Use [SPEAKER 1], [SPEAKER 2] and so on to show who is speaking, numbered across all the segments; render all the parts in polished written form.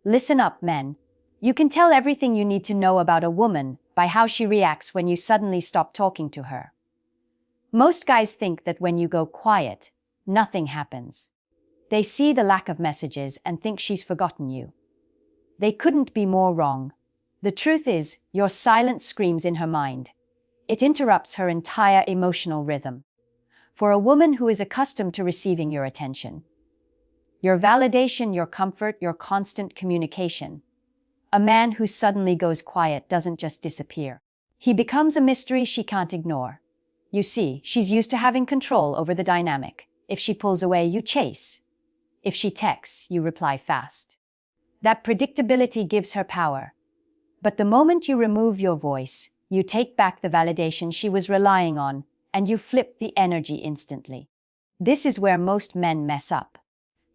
[SPEAKER 1] Listen up, men. You can tell everything you need to know about a woman by how she reacts when you suddenly stop talking to her. Most guys think that when you go quiet, nothing happens. They see the lack of messages and think she's forgotten you. They couldn't be more wrong. The truth is, your silence screams in her mind. It interrupts her entire emotional rhythm. For a woman who is accustomed to receiving your attention, your validation, your comfort, your constant communication, a man who suddenly goes quiet doesn't just disappear. He becomes a mystery she can't ignore. You see, she's used to having control over the dynamic. If she pulls away, you chase. If she texts, you reply fast. That predictability gives her power. But the moment you remove your voice, you take back the validation she was relying on, and you flip the energy instantly. This is where most men mess up.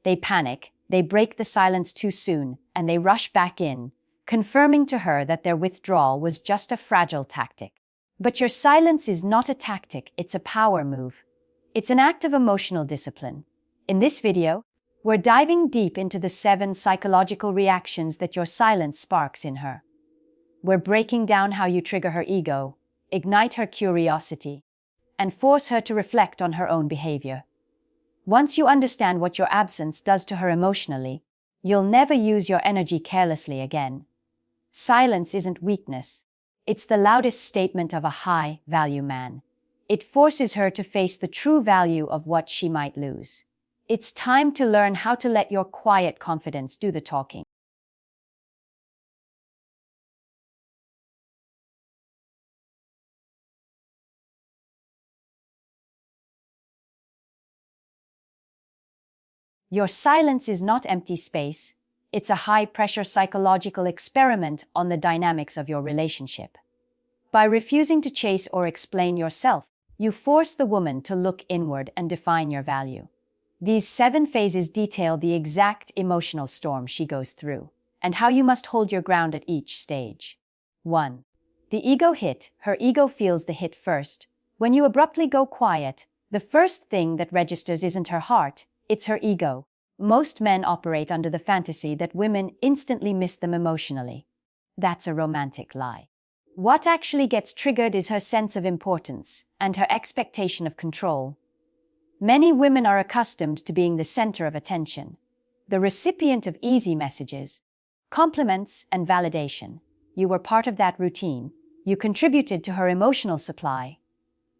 [SPEAKER 1] They panic, they break the silence too soon, and they rush back in, confirming to her that their withdrawal was just a fragile tactic. But your silence is not a tactic, it's a power move. It's an act of emotional discipline. In this video, we're diving deep into the 7 psychological reactions that your silence sparks in her. We're breaking down how you trigger her ego, ignite her curiosity, and force her to reflect on her own behavior. Once you understand what your absence does to her emotionally, you'll never use your energy carelessly again. Silence isn't weakness. It's the loudest statement of a high-value man. It forces her to face the true value of what she might lose. It's time to learn how to let your quiet confidence do the talking. Your silence is not empty space. It's a high-pressure psychological experiment on the dynamics of your relationship. By refusing to chase or explain yourself, you force the woman to look inward and define your value. These 7 phases detail the exact emotional storm she goes through, and how you must hold your ground at each stage. 1. The ego hit. Her ego feels the hit first. When you abruptly go quiet, the first thing that registers isn't her heart, it's her ego. Most men operate under the fantasy that women instantly miss them emotionally. That's a romantic lie. What actually gets triggered is her sense of importance and her expectation of control. Many women are accustomed to being the center of attention, the recipient of easy messages, compliments, and validation. You were part of that routine. You contributed to her emotional supply.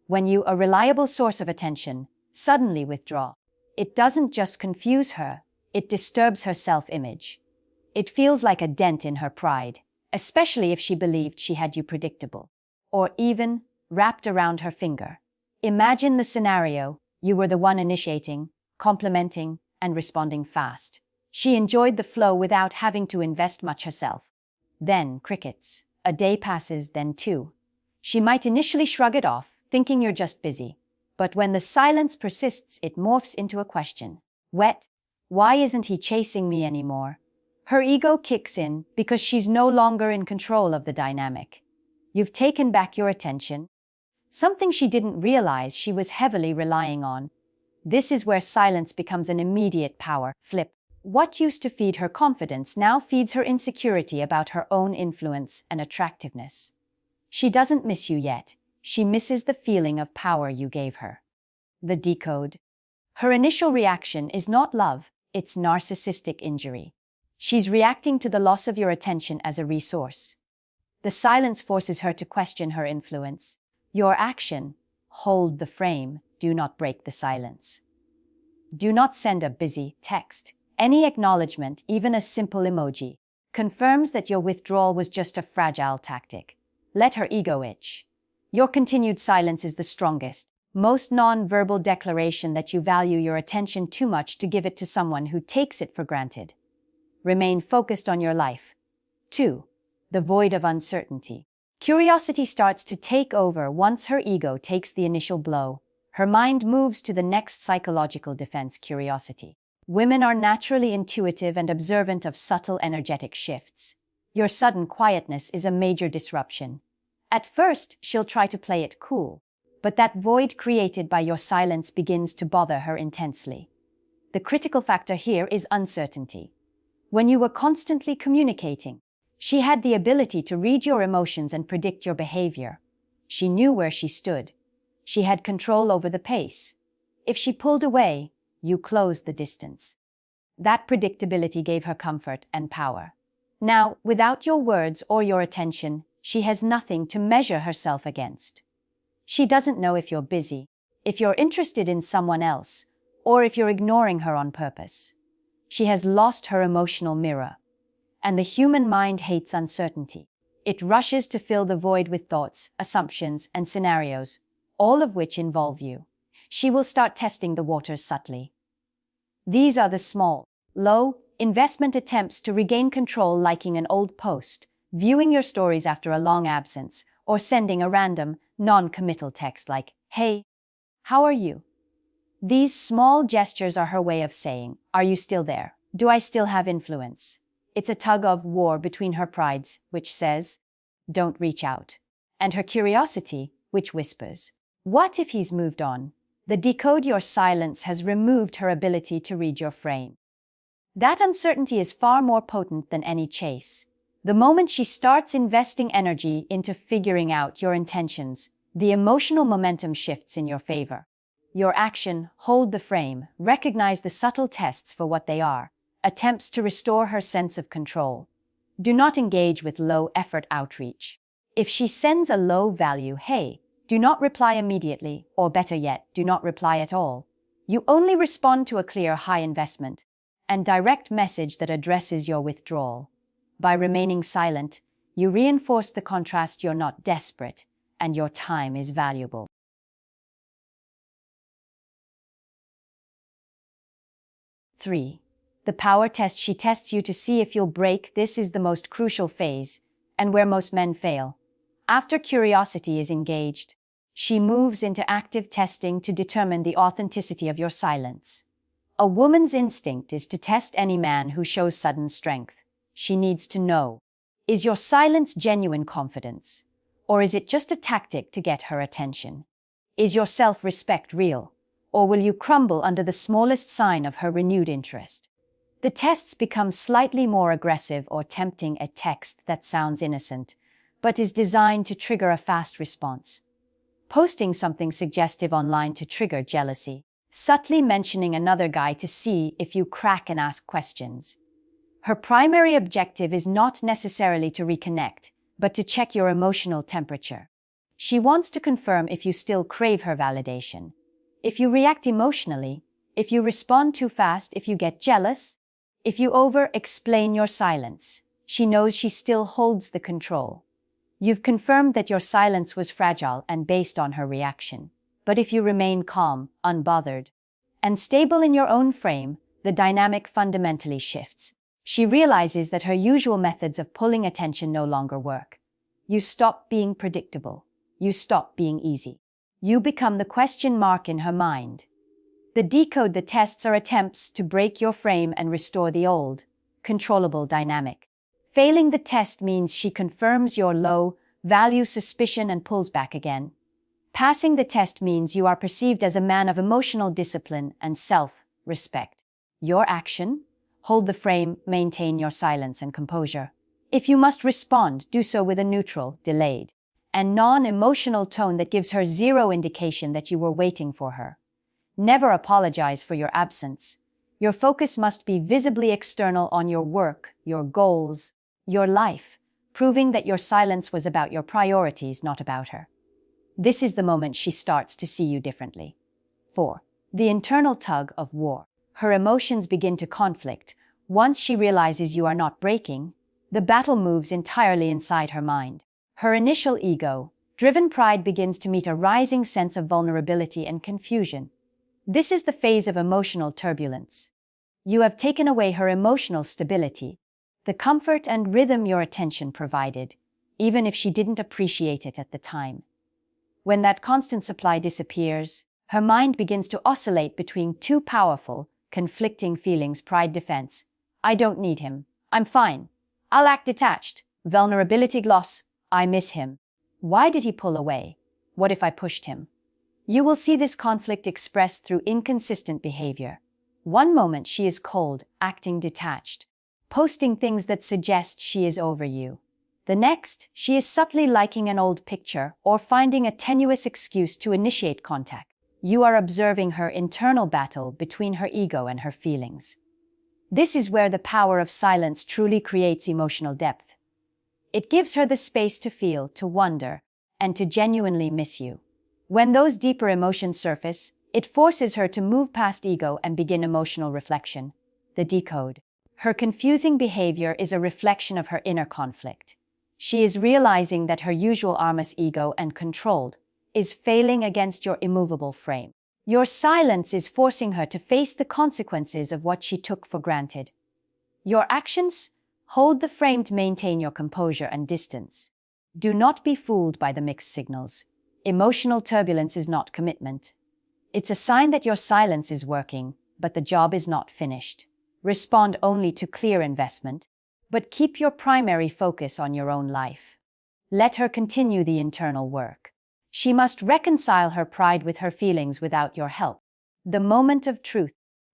[SPEAKER 1] When you, a reliable source of attention, suddenly withdraw, it doesn't just confuse her, it disturbs her self-image. It feels like a dent in her pride, especially if she believed she had you predictable, or even wrapped around her finger. Imagine the scenario: you were the one initiating, complimenting, and responding fast. She enjoyed the flow without having to invest much herself. Then crickets. A day passes, then 2. She might initially shrug it off, thinking you're just busy. But when the silence persists, it morphs into a question. Why isn't he chasing me anymore? Her ego kicks in because she's no longer in control of the dynamic. You've taken back your attention, something she didn't realize she was heavily relying on. This is where silence becomes an immediate power flip. What used to feed her confidence now feeds her insecurity about her own influence and attractiveness. She doesn't miss you yet. She misses the feeling of power you gave her. The decode. Her initial reaction is not love, it's narcissistic injury. She's reacting to the loss of your attention as a resource. The silence forces her to question her influence. Your action: hold the frame, do not break the silence. Do not send a busy text. Any acknowledgement, even a simple emoji, confirms that your withdrawal was just a fragile tactic. Let her ego itch. Your continued silence is the strongest, most non-verbal declaration that you value your attention too much to give it to someone who takes it for granted. Remain focused on your life. 2. The void of uncertainty. Curiosity starts to take over once her ego takes the initial blow. Her mind moves to the next psychological defense: curiosity. Women are naturally intuitive and observant of subtle energetic shifts. Your sudden quietness is a major disruption. At first, she'll try to play it cool, but that void created by your silence begins to bother her intensely. The critical factor here is uncertainty. when you were constantly communicating. She had the ability to read your emotions and predict your behavior. She knew where she stood. She had control over the pace. If she pulled away, you closed the distance. That predictability gave her comfort and power. Now, without your words or your attention, she has nothing to measure herself against. She doesn't know if you're busy, if you're interested in someone else, or if you're ignoring her on purpose. She has lost her emotional mirror. And the human mind hates uncertainty. It rushes to fill the void with thoughts, assumptions, and scenarios, all of which involve you. She will start testing the waters subtly. These are the small, low, investment attempts to regain control, liking an old post, viewing your stories after a long absence, or sending a random, non-committal text like, "Hey, how are you?" These small gestures are her way of saying, "Are you still there? Do I still have influence?" It's a tug-of-war between her pride, which says, "Don't reach out," and her curiosity, which whispers, "What if he's moved on?" The decode your silence has removed her ability to read your frame. That uncertainty is far more potent than any chase. The moment she starts investing energy into figuring out your intentions, the emotional momentum shifts in your favor. Your action, hold the frame, recognize the subtle tests for what they are, attempts to restore her sense of control. Do not engage with low-effort outreach. If she sends a low-value, "Hey," do not reply immediately, or better yet, do not reply at all. You only respond to a clear, high-investment and direct message that addresses your withdrawal. By remaining silent, you reinforce the contrast you're not desperate, and your time is valuable. 3. The power test. She tests you to see if you'll break. This is the most crucial phase, and where most men fail. After curiosity is engaged, she moves into active testing to determine the authenticity of your silence. A woman's instinct is to test any man who shows sudden strength. She needs to know, is your silence genuine confidence? Or is it just a tactic to get her attention? Is your self-respect real? Or will you crumble under the smallest sign of her renewed interest? The tests become slightly more aggressive or tempting. A text that sounds innocent, but is designed to trigger a fast response. Posting something suggestive online to trigger jealousy. Subtly mentioning another guy to see if you crack and ask questions. Her primary objective is not necessarily to reconnect, but to check your emotional temperature. She wants to confirm if you still crave her validation. If you react emotionally, if you respond too fast, if you get jealous, if you over-explain your silence, she knows she still holds the control. You've confirmed that your silence was fragile and based on her reaction. But if you remain calm, unbothered, and stable in your own frame, the dynamic fundamentally shifts. She realizes that her usual methods of pulling attention no longer work. You stop being predictable. You stop being easy. You become the question mark in her mind. The decode. The tests are attempts to break your frame and restore the old, controllable dynamic. Failing the test means she confirms your low-value suspicion and pulls back again. Passing the test means you are perceived as a man of emotional discipline and self-respect. Your action? Hold the frame, maintain your silence and composure. If you must respond, do so with a neutral, delayed, and non-emotional tone that gives her zero indication that you were waiting for her. Never apologize for your absence. Your focus must be visibly external on your work, your goals, your life, proving that your silence was about your priorities, not about her. This is the moment she starts to see you differently. 4. The internal tug of war. Her emotions begin to conflict. Once she realizes you are not breaking, the battle moves entirely inside her mind. Her initial ego-driven pride begins to meet a rising sense of vulnerability and confusion. This is the phase of emotional turbulence. You have taken away her emotional stability, the comfort and rhythm your attention provided, even if she didn't appreciate it at the time. When that constant supply disappears, her mind begins to oscillate between two powerful, conflicting feelings: pride, defense. I don't need him. I'm fine. I'll act detached. Vulnerability, gloss. I miss him. Why did he pull away? What if I pushed him? You will see this conflict expressed through inconsistent behavior. One moment she is cold, acting detached. posting things that suggest she is over you. The next, she is subtly liking an old picture or finding a tenuous excuse to initiate contact. You are observing her internal battle between her ego and her feelings. This is where the power of silence truly creates emotional depth. It gives her the space to feel, to wonder, and to genuinely miss you. When those deeper emotions surface, it forces her to move past ego and begin emotional reflection. The decode. Her confusing behavior is a reflection of her inner conflict. She is realizing that her usual armless ego and controlled is failing against your immovable frame. Your silence is forcing her to face the consequences of what she took for granted. Your actions hold the frame to maintain your composure and distance. Do not be fooled by the mixed signals. Emotional turbulence is not commitment. It's a sign that your silence is working, but the job is not finished. Respond only to clear investment, but keep your primary focus on your own life. Let her continue the internal work. She must reconcile her pride with her feelings without your help. The moment of truth.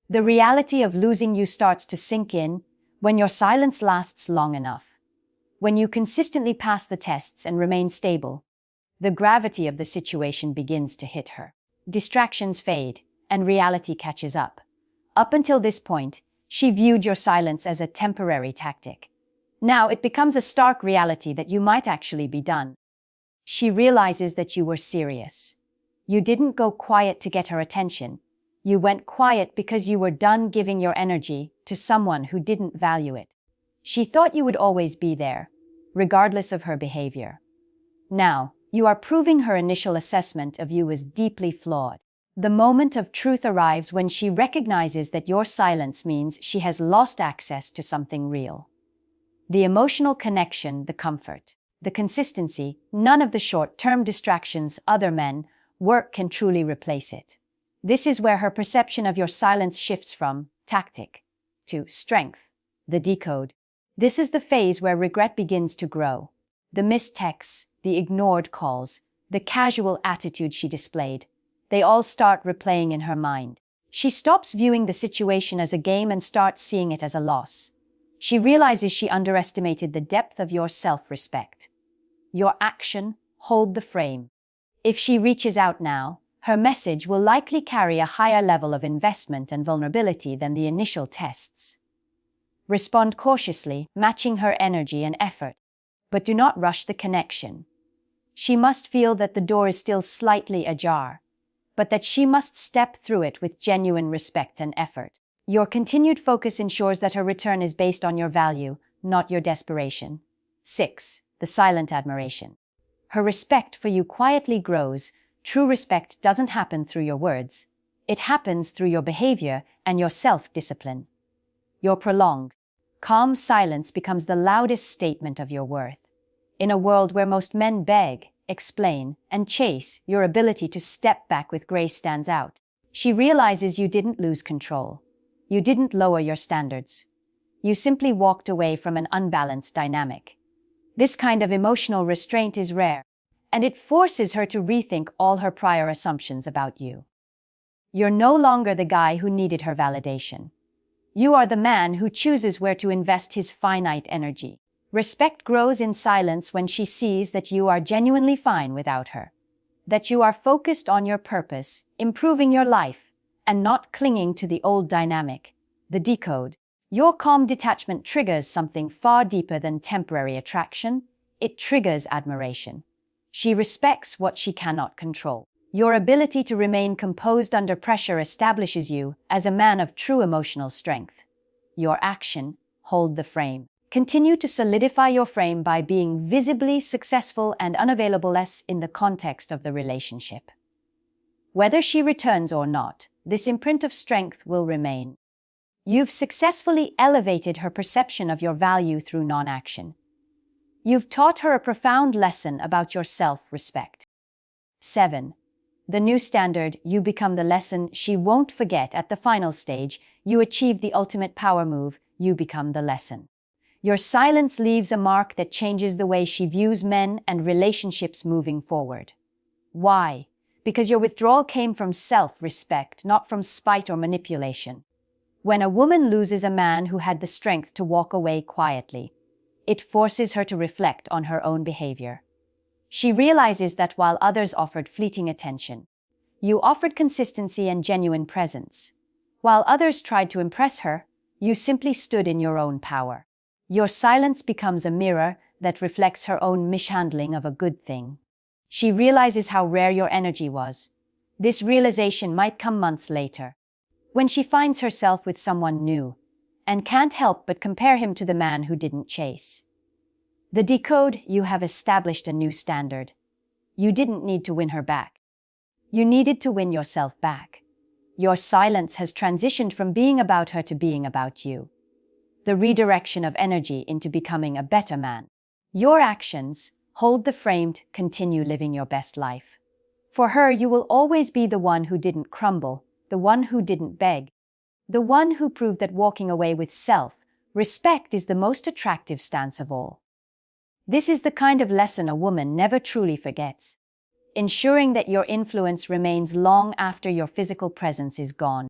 [SPEAKER 1] The reality of losing you starts to sink in when your silence lasts long enough. When you consistently pass the tests and remain stable, the gravity of the situation begins to hit her. Distractions fade, and reality catches up. Up until this point, she viewed your silence as a temporary tactic. Now it becomes a stark reality that you might actually be done. She realizes that you were serious. You didn't go quiet to get her attention. You went quiet because you were done giving your energy to someone who didn't value it. She thought you would always be there, regardless of her behavior. Now, you are proving her initial assessment of you was deeply flawed. The moment of truth arrives when she recognizes that your silence means she has lost access to something real. The emotional connection, the comfort, the consistency, none of the short-term distractions other men, work can truly replace it. This is where her perception of your silence shifts from tactic to strength, the decode. This is the phase where regret begins to grow. The missed texts, the ignored calls, the casual attitude she displayed, they all start replaying in her mind. She stops viewing the situation as a game and starts seeing it as a loss. She realizes she underestimated the depth of your self-respect. Your action, hold the frame. If she reaches out now, her message will likely carry a higher level of investment and vulnerability than the initial tests. Respond cautiously, matching her energy and effort, but do not rush the connection. She must feel that the door is still slightly ajar, but that she must step through it with genuine respect and effort. Your continued focus ensures that her return is based on your value, not your desperation. 6. The silent admiration. Her respect for you quietly grows. True respect doesn't happen through your words. It happens through your behavior and your self-discipline. Your prolonged, calm silence becomes the loudest statement of your worth. In a world where most men beg, explain, and chase, your ability to step back with grace stands out. She realizes you didn't lose control. You didn't lower your standards. You simply walked away from an unbalanced dynamic. This kind of emotional restraint is rare, and it forces her to rethink all her prior assumptions about you. You're no longer the guy who needed her validation. You are the man who chooses where to invest his finite energy. Respect grows in silence when she sees that you are genuinely fine without her, that you are focused on your purpose, improving your life, and not clinging to the old dynamic, the decode. Your calm detachment triggers something far deeper than temporary attraction. It triggers admiration. She respects what she cannot control. Your ability to remain composed under pressure establishes you as a man of true emotional strength. Your action, hold the frame. Continue to solidify your frame by being visibly successful and unavailable less in the context of the relationship. Whether she returns or not, this imprint of strength will remain. You've successfully elevated her perception of your value through non-action. You've taught her a profound lesson about your self-respect. 7. The new standard, you become the lesson she won't forget. At the final stage, you achieve the ultimate power move, you become the lesson. Your silence leaves a mark that changes the way she views men and relationships moving forward. Why? Because your withdrawal came from self-respect, not from spite or manipulation. When a woman loses a man who had the strength to walk away quietly, it forces her to reflect on her own behavior. She realizes that while others offered fleeting attention, you offered consistency and genuine presence. While others tried to impress her, you simply stood in your own power. Your silence becomes a mirror that reflects her own mishandling of a good thing. She realizes how rare your energy was. This realization might come months later, when she finds herself with someone new, and can't help but compare him to the man who didn't chase. The decode: you have established a new standard. You didn't need to win her back. You needed to win yourself back. Your silence has transitioned from being about her to being about you. The redirection of energy into becoming a better man. Your actions hold the frame to continue living your best life. For her, you will always be the one who didn't crumble, the one who didn't beg, the one who proved that walking away with self-respect is the most attractive stance of all. This is the kind of lesson a woman never truly forgets, ensuring that your influence remains long after your physical presence is gone.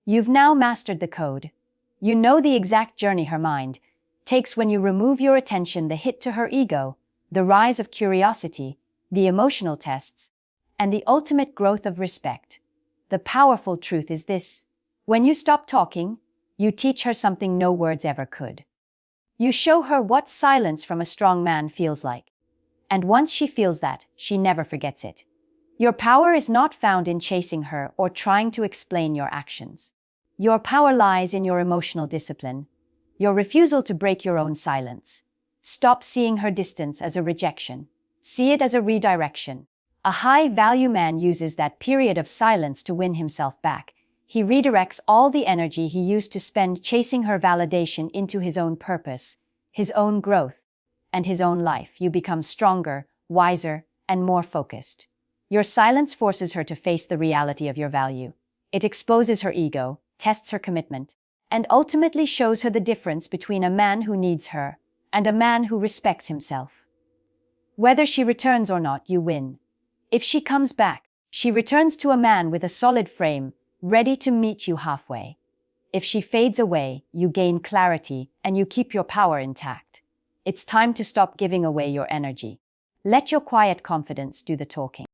[SPEAKER 1] You've now mastered the code. You know the exact journey her mind takes when you remove your attention: the hit to her ego, the rise of curiosity, the emotional tests, and the ultimate growth of respect. The powerful truth is this: when you stop talking, you teach her something no words ever could. You show her what silence from a strong man feels like. And once she feels that, she never forgets it. Your power is not found in chasing her or trying to explain your actions. Your power lies in your emotional discipline, your refusal to break your own silence. Stop seeing her distance as a rejection. See it as a redirection. A high-value man uses that period of silence to win himself back. He redirects all the energy he used to spend chasing her validation into his own purpose, his own growth, and his own life. You become stronger, wiser, and more focused. Your silence forces her to face the reality of your value. It exposes her ego, tests her commitment, and ultimately shows her the difference between a man who needs her and a man who respects himself. Whether she returns or not, you win. If she comes back, she returns to a man with a solid frame, ready to meet you halfway. If she fades away, you gain clarity and you keep your power intact. It's time to stop giving away your energy. Let your quiet confidence do the talking.